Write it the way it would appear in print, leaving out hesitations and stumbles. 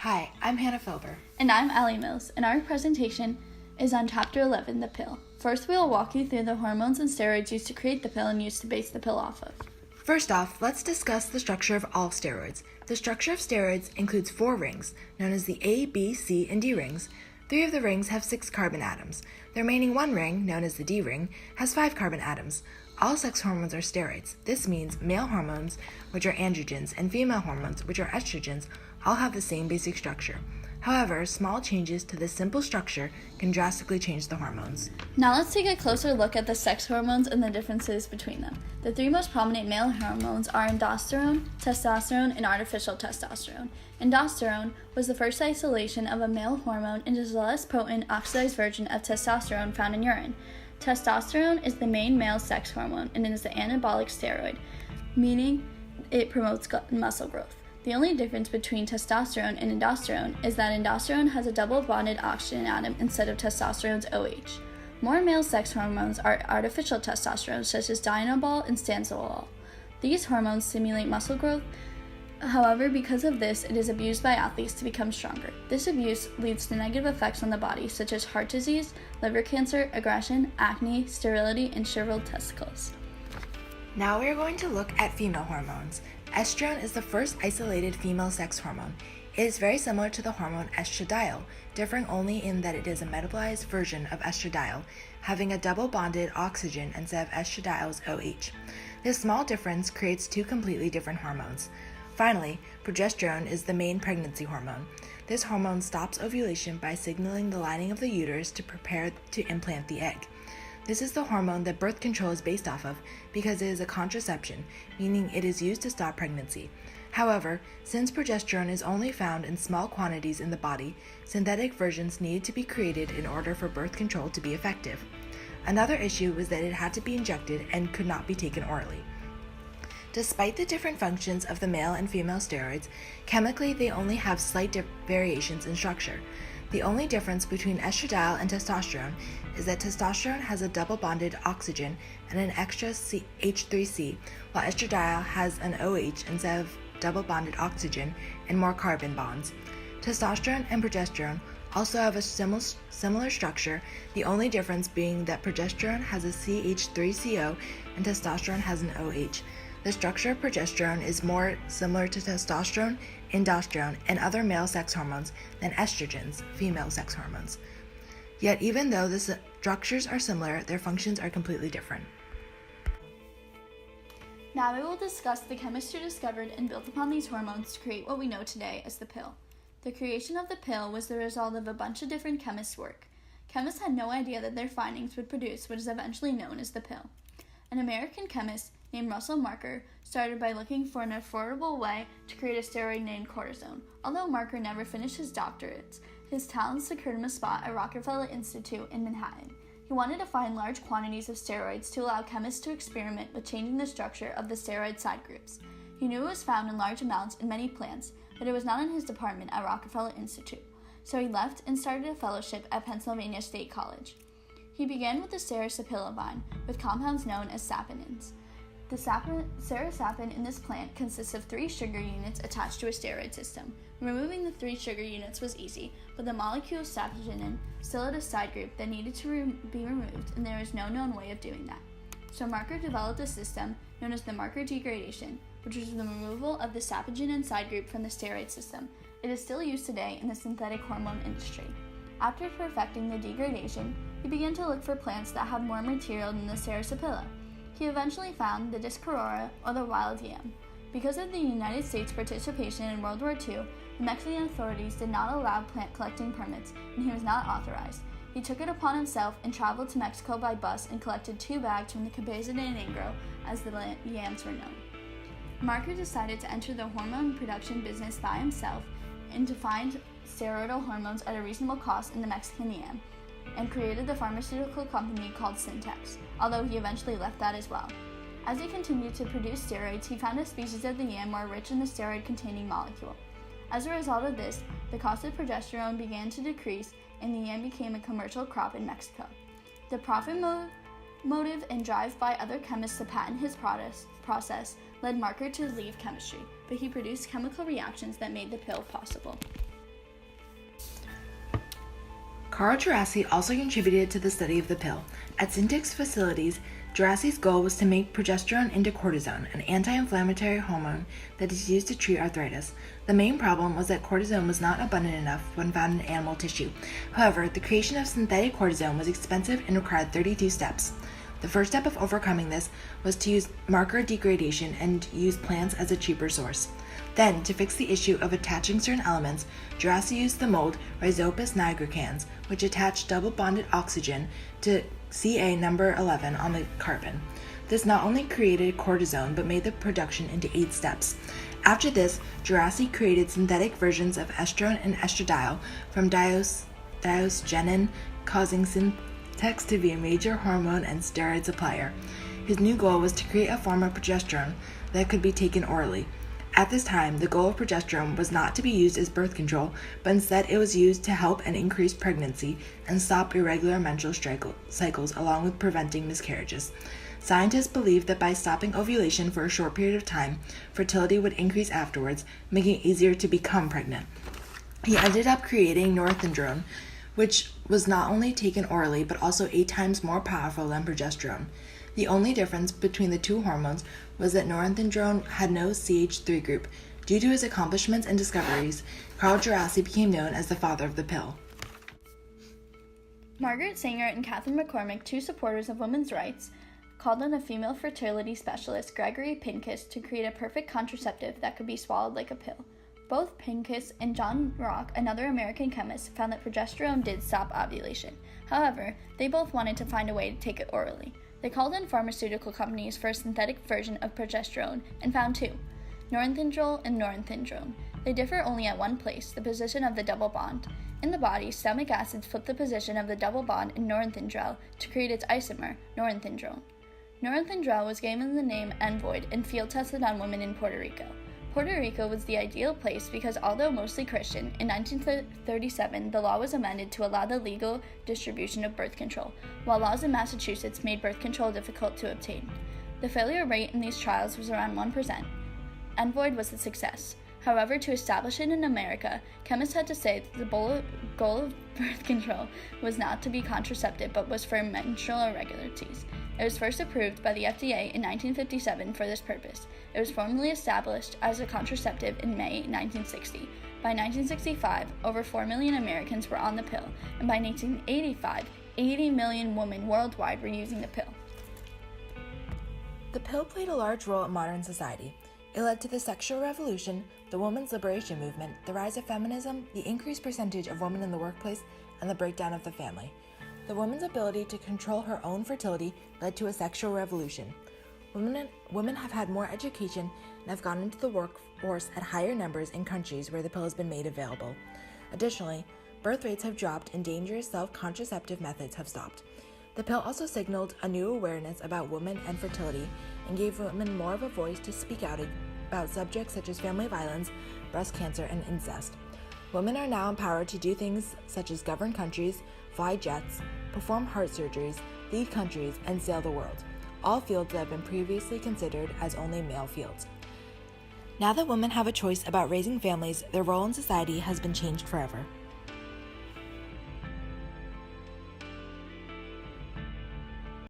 Hi, I'm Hannah Felber. And I'm Allie Mills, and our presentation is on Chapter 11, the pill. First, we will walk you through the hormones and steroids used to create the pill and used to base the pill off of. First off, let's discuss the structure of all steroids. The structure of steroids includes 4 rings, known as the A, B, C, and D rings. 3 of the rings have 6 carbon atoms. The remaining 1 ring, known as the D ring, has 5 carbon atoms. All sex hormones are steroids. This means male hormones, which are androgens, and female hormones, which are estrogens, all have the same basic structure. However, small changes to this simple structure can drastically change the hormones. Now let's take a closer look at the sex hormones and the differences between them. The 3 most prominent male hormones are aldosterone, testosterone, and artificial testosterone. Aldosterone was the first isolation of a male hormone and is a less potent oxidized version of testosterone found in urine. Testosterone is the main male sex hormone and is the anabolic steroid, meaning it promotes muscle growth. The only difference between testosterone and aldosterone is that aldosterone has a double-bonded oxygen atom instead of testosterone's OH. More male sex hormones are artificial testosterone, such as dianabol and stanozolol. These hormones stimulate muscle growth. However, because of this, it is abused by athletes to become stronger. This abuse leads to negative effects on the body, such as heart disease, liver cancer, aggression, acne, sterility, and shriveled testicles. Now we are going to look at female hormones. Estrogen is the first isolated female sex hormone. It is very similar to the hormone estradiol, differing only in that it is a metabolized version of estradiol, having a double-bonded oxygen instead of estradiol's OH. This small difference creates 2 completely different hormones. Finally, progesterone is the main pregnancy hormone. This hormone stops ovulation by signaling the lining of the uterus to prepare to implant the egg. This is the hormone that birth control is based off of because it is a contraception, meaning it is used to stop pregnancy. However, since progesterone is only found in small quantities in the body, synthetic versions needed to be created in order for birth control to be effective. Another issue was that it had to be injected and could not be taken orally. Despite the different functions of the male and female steroids, chemically they only have slight variations in structure. The only difference between estradiol and testosterone is that testosterone has a double-bonded oxygen and an extra H3C, while estradiol has an OH instead of double-bonded oxygen and more carbon bonds. Testosterone and progesterone also have a similar structure, the only difference being that progesterone has a CH3CO and testosterone has an OH. The structure of progesterone is more similar to testosterone, aldosterone, and other male sex hormones than estrogens, female sex hormones. Yet even though the structures are similar, their functions are completely different. Now we will discuss the chemistry discovered and built upon these hormones to create what we know today as the pill. The creation of the pill was the result of a bunch of different chemists' work. Chemists had no idea that their findings would produce what is eventually known as the pill. An American chemist named Russell Marker started by looking for an affordable way to create a steroid named cortisone. Although Marker never finished his doctorates, his talents secured him a spot at Rockefeller Institute in Manhattan. He wanted to find large quantities of steroids to allow chemists to experiment with changing the structure of the steroid side groups. He knew it was found in large amounts in many plants, but it was not in his department at Rockefeller Institute, so he left and started a fellowship at Pennsylvania State College. He began with the psilocybin vine, with compounds known as saponins. The psilocybin in this plant consists of 3 sugar units attached to a steroid system. Removing the 3 sugar units was easy, but the molecule of saponin still had a side group that needed to be removed, and there was no known way of doing that. So Marker developed a system known as the Marker degradation, which was the removal of the saponin side group from the steroid system. It is still used today in the synthetic hormone industry. After perfecting the degradation, he began to look for plants that had more material than the psilocybin. He eventually found the Discarora, or the wild yam. Because of the United States' participation in World War II, the Mexican authorities did not allow plant collecting permits, and he was not authorized. He took it upon himself and traveled to Mexico by bus and collected 2 bags from the Cabeza de Negro, as the yams were known. Marker decided to enter the hormone production business by himself and to find steroidal hormones at a reasonable cost in the Mexican yam, and created the pharmaceutical company called Syntex, although he eventually left that as well. As he continued to produce steroids, he found a species of the yam more rich in the steroid-containing molecule. As a result of this, the cost of progesterone began to decrease, and the yam became a commercial crop in Mexico. The profit motive and drive by other chemists to patent his process led Marker to leave chemistry, but he produced chemical reactions that made the pill possible. Carl Djerassi also contributed to the study of the pill. At Syntyx facilities, Djerassi's goal was to make progesterone into cortisone, an anti-inflammatory hormone that is used to treat arthritis. The main problem was that cortisone was not abundant enough when found in animal tissue. However, the creation of synthetic cortisone was expensive and required 32 steps. The first step of overcoming this was to use marker degradation and use plants as a cheaper source. Then, to fix the issue of attaching certain elements, Djerassi used the mold Rhizopus nigricans, which attached double-bonded oxygen to Ca number 11 on the carbon. This not only created cortisone, but made the production into 8 steps. After this, Djerassi created synthetic versions of estrone and estradiol from diosgenin, causing Syntyx to be a major hormone and steroid supplier. His new goal was to create a form of progesterone that could be taken orally. At this time, the goal of progesterone was not to be used as birth control, but instead it was used to help and increase pregnancy and stop irregular menstrual cycles along with preventing miscarriages. Scientists believed that by stopping ovulation for a short period of time, fertility would increase afterwards, making it easier to become pregnant. He ended up creating norethindrone, which was not only taken orally but also 8 times more powerful than progesterone. The only difference between the two hormones was that norethindrone had no CH3 group. Due to his accomplishments and discoveries, Carl Djerassi became known as the father of the pill. Margaret Sanger and Catherine McCormick, two supporters of women's rights, called on a female fertility specialist, Gregory Pincus, to create a perfect contraceptive that could be swallowed like a pill. Both Pincus and John Rock, another American chemist, found that progesterone did stop ovulation. However, they both wanted to find a way to take it orally. They called in pharmaceutical companies for a synthetic version of progesterone and found 2, norethindrol and norethindrone. They differ only at one place, the position of the double bond. In the body, stomach acids flip the position of the double bond in norethindrol to create its isomer, norethindrone. Norethindrol was given the name Envoid and field tested on women in Puerto Rico. Puerto Rico was the ideal place because, although mostly Christian, in 1937 the law was amended to allow the legal distribution of birth control, while laws in Massachusetts made birth control difficult to obtain. The failure rate in these trials was around 1%. Envoid was a success. However, to establish it in America, chemists had to say that the goal of birth control was not to be contraceptive but was for menstrual irregularities. It was first approved by the FDA in 1957 for this purpose. It was formally established as a contraceptive in May 1960. By 1965, over 4 million Americans were on the pill, and by 1985, 80 million women worldwide were using the pill. The pill played a large role in modern society. It led to the sexual revolution, the women's liberation movement, the rise of feminism, the increased percentage of women in the workplace, and the breakdown of the family. The woman's ability to control her own fertility led to a sexual revolution. Women have had more education and have gone into the workforce at higher numbers in countries where the pill has been made available. Additionally, birth rates have dropped and dangerous self-contraceptive methods have stopped. The pill also signaled a new awareness about women and fertility and gave women more of a voice to speak out about subjects such as family violence, breast cancer, and incest. Women are now empowered to do things such as govern countries, fly jets, perform heart surgeries, lead countries, and sail the world, all fields that have been previously considered as only male fields. Now that women have a choice about raising families, their role in society has been changed forever.